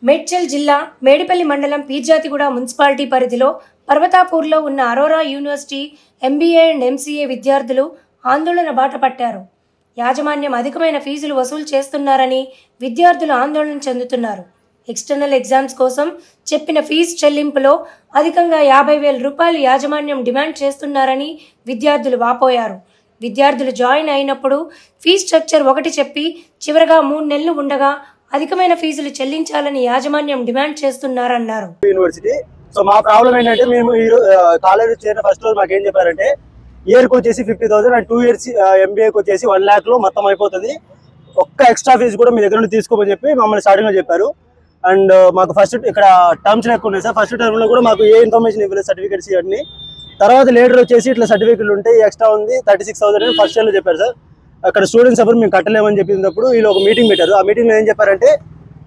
మేడ్చల్ జిల్లా మేడిపల్లి మండలం పీర్జాతిగూడ మున్సిపాలిటీ పరిధిలో పర్వతాపూర్లో ఉన్న Aurora university MBA and MCA విద్యార్థులు ఆందోళన బాట పట్టారు. యాజమాన్యం అధికమైన ఫీజులు వసూలు చేస్తున్నారని విద్యార్థులు ఆందోళన చెందుతున్నారు. ఎక్స్టర్నల్ ఎగ్జామ్స్ కోసం చెప్పిన ఫీజు చెల్లింపులో అధికంగా 50,000 రూపాయలు యాజమాన్యం డిమాండ్ చేస్తున్నారని విద్యార్థులు వాపోయారు. విద్యార్థులు జాయిన్ అయినప్పుడు ఫీజు స్ట్రక్చర్ ఒకటి చెప్పి చివరగా 3 నెలలు ఉండగా అధికమైన ఫీజులు చెల్లించాలని యాజమాన్యం డిమాండ్ చేస్తున్నారన్నారు. యూనివర్సిటీ సో మా ప్రాబ్లం ఏంటంటే మేము ఈ కాలేజ్ చేరిన ఫస్ట్ రోజు మాకు ఏం చెప్పారంటే ఇయర్కి వచ్చేసి 50,000 అండ్ 2 years ఎంబీఏకి వచ్చేసి 1 lakh లో మొత్తం అయిపోతుంది, ఒక్క ఎక్స్ట్రా ఫీజు కూడా మీ దగ్గర నుండి తీసుకోమని చెప్పి మమ్మల్ని స్టార్టింగ్ లో చెప్పారు. అండ్ మాకు ఫస్ట్ ఇక్కడ టర్మ్స్ ఎక్కువ ఉన్నాయి సార్. ఫస్ట్ టర్మ్ లో కూడా మాకు ఏ ఇన్ఫర్మేషన్ ఇవ్వలేదు, సర్టిఫికేట్స్ ఇవన్నీ. తర్వాత లేటర్ వచ్చేసి ఇట్లా సర్టిఫికేట్లు ఉంటాయి, ఎక్స్ట్రా ఉంది 36,000 అని ఫస్ట్ ఇయర్ లో చెప్పారు సార్. అక్కడ స్టూడెంట్స్ ఎవరు మేము కట్టలేమని చెప్పినప్పుడు వీళ్ళు ఒక మీటింగ్ పెట్టారు. ఆ మీటింగ్ లో ఏం చెప్పారంటే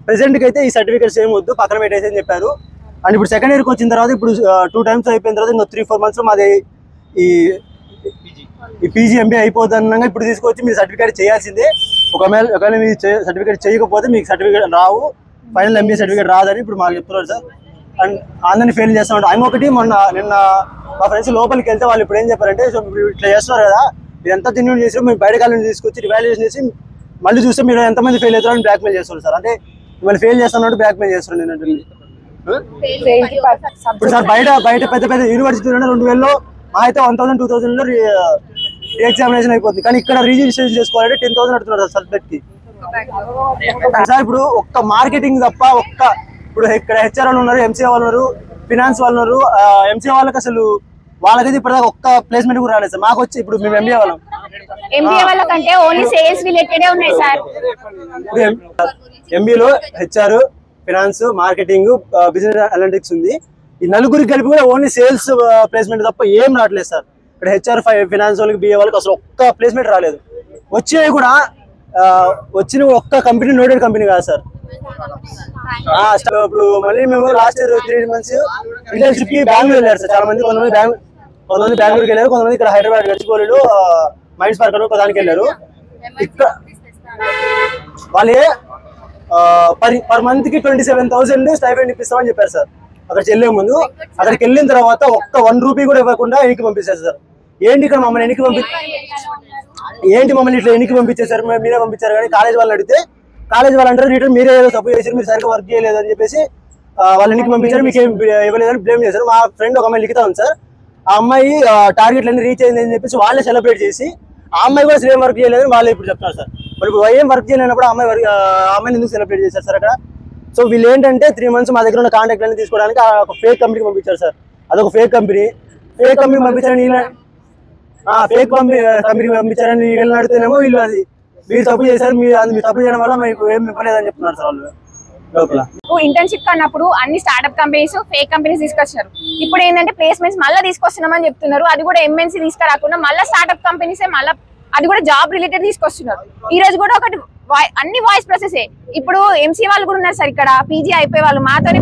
ప్రెసెంట్కి అయితే ఈ సర్టిఫికేట్స్ ఏం వద్దు, పక్కన పెట్టేసి అని చెప్పారు. అండ్ ఇప్పుడు సెకండ్ ఇయర్కి వచ్చిన తర్వాత ఇప్పుడు 2 times అయిపోయిన తర్వాత ఇంకా 3-4 months మాది ఈ పీజీ ఎంబీఏ అయిపోతుండగా ఇప్పుడు తీసుకొచ్చి మీరు సర్టిఫికేట్ చేయాల్సిందే, ఒకవేళ మీరు సర్టిఫికేట్ చేయకపోతే మీకు సర్టిఫికేట్ రావు, ఫైనల్ ఎంబీఏ సర్టిఫికేట్ రాదని ఇప్పుడు మాకు చెప్తున్నారు సార్. అండ్ అందరినీ ఫెయిల్ చేస్తున్నాడు. ఆయన ఒకటి నిన్న మా ఫ్రెండ్స్ లోపలికి వెళ్తే వాళ్ళు ఇప్పుడు ఏం చెప్పారంటే సో ఇట్లా చేస్తున్నారు కదా, మీరు ఎంత జెన్యూన్ చేసారో మీరు బయట కాలం తీసుకొచ్చి రివాల్యుయేషన్ చేసి మళ్ళీ చూస్తే మీరు ఎంతమంది ఫెయిల్ అవుతారని బ్లాక్మెయిల్ చేస్తున్నారు సార్. అంటే మిమ్మల్ని ఫెయిల్ చేస్తున్నట్టు బ్లాక్మెయిల్ చేస్తున్నారు. నేను ఇప్పుడు సార్ బయట పెద్ద యూనివర్సిటీలో 2000లో మా అయితే 1,000-2,000లో ఎగ్జామినేషన్ అయిపోతుంది, కానీ ఇక్కడ రిజిస్ట్రేషన్ చేసుకోవాలంటే 10,000 అడుగుతున్నారు సార్ సబ్జెక్ట్ కి. సార్ ఇప్పుడు ఒక్క మార్కెటింగ్ తప్ప ఇప్పుడు ఇక్కడ హెచ్ఆర్ వాళ్ళు ఉన్నారు, ఎంసీఏ వాళ్ళు ఉన్నారు, ఫినాన్స్ వాళ్ళు ఉన్నారు. ఎంసీఏ వాళ్ళకి అసలు వాళ్ళకైతే ఇప్పటిదాకా ఒక్క ప్లేస్మెంట్ కూడా రాలేదు సార్. మాకు వచ్చి ఇప్పుడు మేము ఎంబీఏ వాళ్ళకంటే ఓన్లీ సేల్స్ రిలేటెడ్ ఉన్నాయి సార్. ఎంబీఏలో HR, finance, marketing, business analytics ఉంది. ఈ నలుగురికి కలిపి కూడా ఓన్లీ సేల్స్ ప్లేస్మెంట్ తప్ప ఏం రావట్లేదు సార్. ఇక్కడ హెచ్ఆర్, ఫినాన్స్ వాళ్ళకి, బిఏ వాళ్ళకి అసలు ఒక్క ప్లేస్మెంట్ రాలేదు. వచ్చినవి కూడా వచ్చిన ఒక్క కంపెనీ నోటెడ్ కంపెనీ కాదు సార్. ఇప్పుడు మళ్ళీ మేము లాస్ట్ ఇయర్ 3 months ఇంటర్న్షిప్ కి బెంగళూరు వెళ్ళారు సార్ చాలా మంది. కొంతమంది బెంగళూరుకి వెళ్ళారు, కొంతమంది ఇక్కడ హైదరాబాద్ గచ్చిబౌలిలో మైండ్స్ పార్క్ అని దానికి వెళ్ళారు. ఇక్కడ వాళ్ళే పర్ మంత్ కి 27,000 స్టైఫండ్ ఇప్పిస్తామని చెప్పారు సార్. అక్కడికి వెళ్ళే ముందు అక్కడికి వెళ్ళిన తర్వాత ఒక్క 1 రూపీ కూడా ఇవ్వకుండా ఎన్నికి పంపించారు సార్. ఏంటి ఇక్కడ మమ్మల్ని ఇట్లా ఎన్నికి పంపించేశారు, మీరే పంపించారు. కానీ కాలేజ్ వాళ్ళని అడిగితే కాలేజ్ వాళ్ళు అంటారు రిటర్న్ మీరే ఏదో తప్పు చేశారు, మీరు సరిగ్గా వర్క్ చేయలేదు అని చెప్పేసి వాళ్ళు ఎన్నికి పంపించారు, మీకు ఏం ఇవ్వలేదని బ్లేమ్ చేశారు. మా ఫ్రెండ్ ఒక అమ్మాయి లిఖితా ఉంది సార్, ఆ అమ్మాయి టార్గెట్లన్నీ రీచ్ అయింది అని చెప్పేసి వాళ్ళే సెలబ్రేట్ చేసి ఆ అమ్మాయి కూడా సేమ్ వర్క్ చేయలేదని వాళ్ళే ఇప్పుడు చెప్తున్నారు సార్. మరి ఇప్పుడు ఏం వర్క్ చేయలేనప్పుడు ఆ అమ్మాయిని ఎందుకు సెలబ్రేట్ చేశారు సార్ అక్కడ? సో వీళ్ళు ఏంటంటే 3 months మా దగ్గర ఉన్న కాంటాక్ట్ అన్ని తీసుకోవడానికి ఒక ఫేక్ కంపెనీకి పంపించారు సార్. అదొక ఫేక్ కంపెనీ పంపించారని ఫేక్ కంపెనీకి పంపించారని వీళ్ళని అడిగితేనేమో వీళ్ళు అది మీరు తప్పు చేశారు, మీరు తప్పు చేయడం వల్ల మీకు ఏం ఇవ్వలేదని చెప్తున్నారు సార్ వాళ్ళు. ఇంటర్న్షిప్ అన్నప్పుడు అన్ని స్టార్ట్అప్ కంపెనీస్, ఫేక్ కంపెనీస్ తీసుకొచ్చినారు. ఇప్పుడు ఏంటంటే ప్లేస్మెంట్స్ మళ్ళీ తీసుకొస్తున్నామని చెప్తున్నారు. అది కూడా ఎంఎన్సీ తీసుకురాకుండా మళ్ళీ స్టార్ట్అప్ కంపెనీసే మళ్ళీ అది కూడా జాబ్ రిలేటెడ్ తీసుకొస్తున్నారు. ఈ రోజు కూడా ఒకటి అన్ని వాయిస్ ప్రాసెస్. ఇప్పుడు ఎంసీ వాళ్ళు కూడా ఉన్నారు సార్, ఇక్కడ పీజీ అయిపోయే వాళ్ళు మాతోనే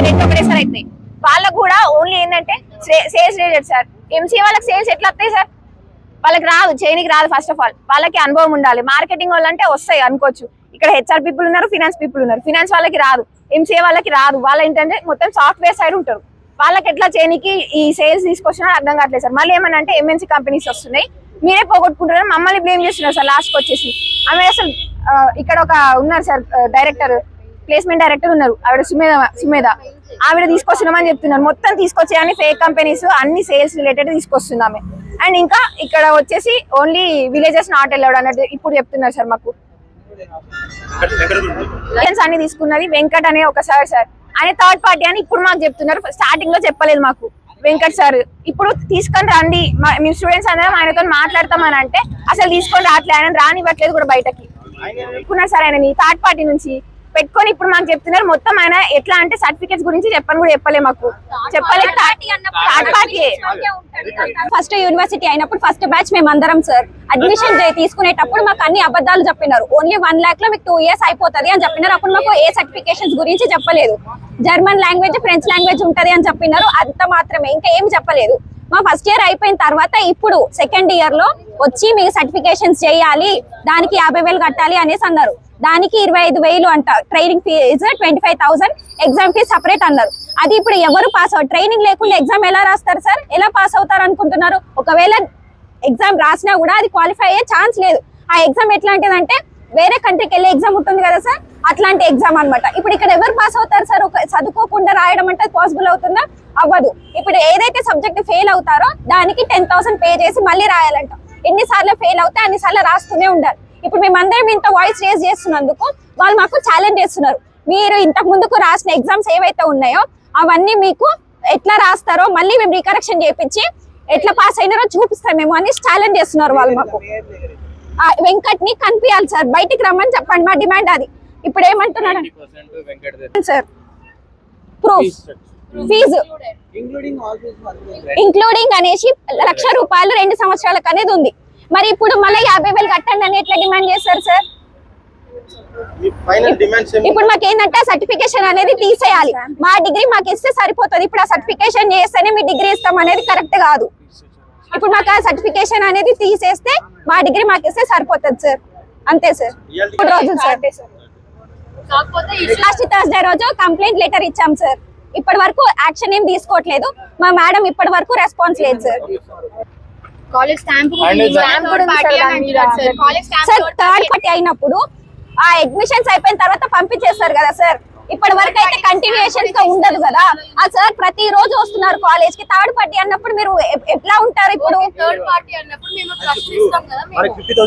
రెండు ఒకటేసారి అవుతాయి. వాళ్ళకు కూడా ఓన్లీ ఏంటంటే సేల్స్ రిలేటెడ్ సార్. ఎంసీ వాళ్ళకి సేల్స్ ఎట్లా వస్తాయి సార్? వాళ్ళకి రాదు, చేయనికి రాదు. ఫస్ట్ ఆఫ్ ఆల్ వాళ్ళకి అనుభవం ఉండాలి. మార్కెటింగ్ వాళ్ళంటే వస్తాయి అనుకోవచ్చు. ఇక్కడ హెచ్ఆర్ పీపుల్ ఉన్నారు, ఫినాన్స్ పీపుల్ ఉన్నారు. ఫినాన్స్ వాళ్ళకి రాదు, ఎంసీఏ వాళ్ళకి రాదు. వాళ్ళు ఏంటంటే మొత్తం సాఫ్ట్వేర్ సైడ్ ఉంటారు. వాళ్ళకి ఎట్లా చేయనికి ఈ సేల్స్ తీసుకొచ్చినా అర్థం కావట్లేదు సార్. మళ్ళీ ఏమన్నా ఎంఎన్సీ కంపెనీస్ వస్తున్నాయి, మీరే పోగొట్టుకుంటారు, మమ్మల్ని బ్లేమ్ చేస్తున్నారు సార్. లాస్ట్కి వచ్చేసి ఆమె అసలు ఇక్కడ ఒక ఉన్నారు సార్ డైరెక్టర్, ప్లేస్మెంట్ డైరెక్టర్ ఉన్నారు, ఆవిడ సుమేధ, ఆవిడ తీసుకొస్తున్నామని చెప్తున్నారు. మొత్తం తీసుకొచ్చేయని ఫేక్ కంపెనీస్ అన్ని సేల్స్ రిలేటెడ్ తీసుకొస్తున్నామే. అండ్ ఇంకా ఇక్కడ వచ్చేసి ఓన్లీ విలేజెస్ నాట్ అలౌడ్ అన్నట్టు ఇప్పుడు చెప్తున్నారు సార్. మాకు అన్ని తీసుకున్నది వెంకట్ అనే ఒక సార్ ఆయన థర్డ్ పార్టీ అని ఇప్పుడు మాకు చెప్తున్నారు. స్టార్టింగ్ లో చెప్పలేదు మాకు వెంకట్ సార్. ఇప్పుడు తీసుకొని రండి, మేము స్టూడెంట్స్ అందరం ఆయనతో మాట్లాడతామని అంటే అసలు తీసుకొని రావట్లేదు, ఆయన రానివ్వట్లేదు కూడా బయటకి అనుకున్నారు సార్. ఆయన థర్డ్ పార్టీ నుంచి పెట్టుకొని ఇప్పుడు మాకు చెప్తున్నారు. మొత్తం ఆయన ఎట్లా అంటే సర్టిఫికేట్స్ గురించి చెప్పని కూడా చెప్పలే, మాకు చెప్పలేదు. ఫస్ట్ యూనివర్సిటీ అయినప్పుడు ఫస్ట్ బ్యాచ్ మేము అందరం సార్ అడ్మిషన్ తీసుకునేటప్పుడు మాకు అన్ని అబద్ధాలు చెప్పినారు. ఓన్లీ 1 lakh లో మీకు 2 years అయిపోతుంది అని చెప్పినారు. అప్పుడు మాకు ఏ సర్టిఫికేషన్స్ గురించి చెప్పలేదు. జర్మన్ లాంగ్వేజ్, ఫ్రెంచ్ లాంగ్వేజ్ ఉంటది అని చెప్పినారు, అంత మాత్రమే, ఇంకా ఏం చెప్పలేదు. మా ఫస్ట్ ఇయర్ అయిపోయిన తర్వాత ఇప్పుడు సెకండ్ ఇయర్ లో వచ్చి మీకు సర్టిఫికేషన్స్ చేయాలి, దానికి 50,000 కట్టాలి అనేసి అన్నారు. దానికి 25,000 అంట. Training fee 25,000, exam fee separate అన్నారు. అది ఇప్పుడు ఎవరు పాస్ అవుతారు? ట్రైనింగ్ లేకుండా ఎగ్జామ్ ఎలా రాస్తారు సార్? ఎలా పాస్ అవుతారు అనుకుంటున్నారు? ఒకవేళ ఎగ్జామ్ రాసినా కూడా అది క్వాలిఫై అయ్యే ఛాన్స్ లేదు. ఆ ఎగ్జామ్ ఎట్లాంటిదంటే వేరే కంట్రీకి వెళ్ళే ఎగ్జామ్ ఉంటుంది కదా సార్, అట్లాంటి ఎగ్జామ్ అన్నమాట. ఇప్పుడు ఇక్కడ ఎవరు పాస్ అవుతారు సార్? చదువుకోకుండా రాయడం అంటే పాసిబుల్ అవుతుందా? అవ్వదు. ఇప్పుడు ఏదైతే సబ్జెక్ట్ ఫెయిల్ అవుతారో దానికి 10,000 పే చేసి మళ్ళీ రాయాలంట. ఎన్నిసార్లు ఫెయిల్ అవుతే అన్నిసార్లు రాస్తూనే ఉండాలి. ఇప్పుడు మేమందరం ఇంత వాయిస్ రేజ్ చేస్తున్నందుకు వాళ్ళు మాకు ఛాలెంజ్ చేస్తున్నారు. మీరు ఇంతకు ముందుకు రాసిన ఎగ్జామ్స్ ఏవైతే ఉన్నాయో అవన్నీ మీకు ఎట్లా రాస్తారో మళ్ళీ మేము రీకరెక్షన్ చేయించి ఎట్లా పాస్ అయినారో చూపిస్తాం మేము అని ఛాలెంజ్ చేస్తున్నారు వాళ్ళు మాకు. వెంకట్ ని కనిపించాలి సార్, బయటికి రమ్మని చెప్పండి, మా డిమాండ్ అది. ఇప్పుడు ఏమంటున్నారు సార్? ప్రూఫ్ ఫీజు ఇంక్లూడింగ్ అనేసి ₹1,00,000 2 సంవత్సరాలకు అనేది ఉంది. మరి ఇప్పుడు మళ్ళీ 50,000 కట్టండి అని ఎట్లా డిమాండ్ చేస్తారు సార్? ఇప్పుడు మాకు ఏంటంటే సర్టిఫికేషన్ అనేది తీసేయాలి. మా డిగ్రీ మాకు ఇస్తే సరిపోతుంది. ఇప్పుడు ఆ సర్టిఫికేషన్ చేస్తేనే మీ డిగ్రీ ఇస్తాం అనేది కరెక్ట్ కాదు. ఇప్పుడు మాకు ఆ సర్టిఫికేషన్ అనేది తీసేస్తే మా డిగ్రీ మాకు ఇస్తే సరిపోతుంది సార్. అంతే సార్. 3 రోజులు సార్. లాస్ట్ థర్స్డే రోజు కంప్లైంట్ లెటర్ ఇచ్చాం సార్. ఇప్పటి వరకు యాక్షన్ ఏం తీసుకోవట్లేదు. మా మేడం ఇప్పటి వరకు రెస్పాన్స్ లేదు సార్. సార్ థర్డ్ పార్టీ అయినప్పుడు ఆ అడ్మిషన్స్ అయిపోయిన తర్వాత పంపించేస్తారు కదా సార్. ఇప్పటి వరకు అయితే కంటిన్యూషన్స్ గా ఉండదు కదా. ఆ సార్ ప్రతి రోజు వస్తున్నారు కాలేజ్ కి. థర్డ్ పార్టీ అన్నప్పుడు మీరు ఎట్లా ఉంటారు? ఇప్పుడు థర్డ్ పార్టీ అన్నప్పుడు మేము ట్రస్ట్ ఇస్తాం కదా.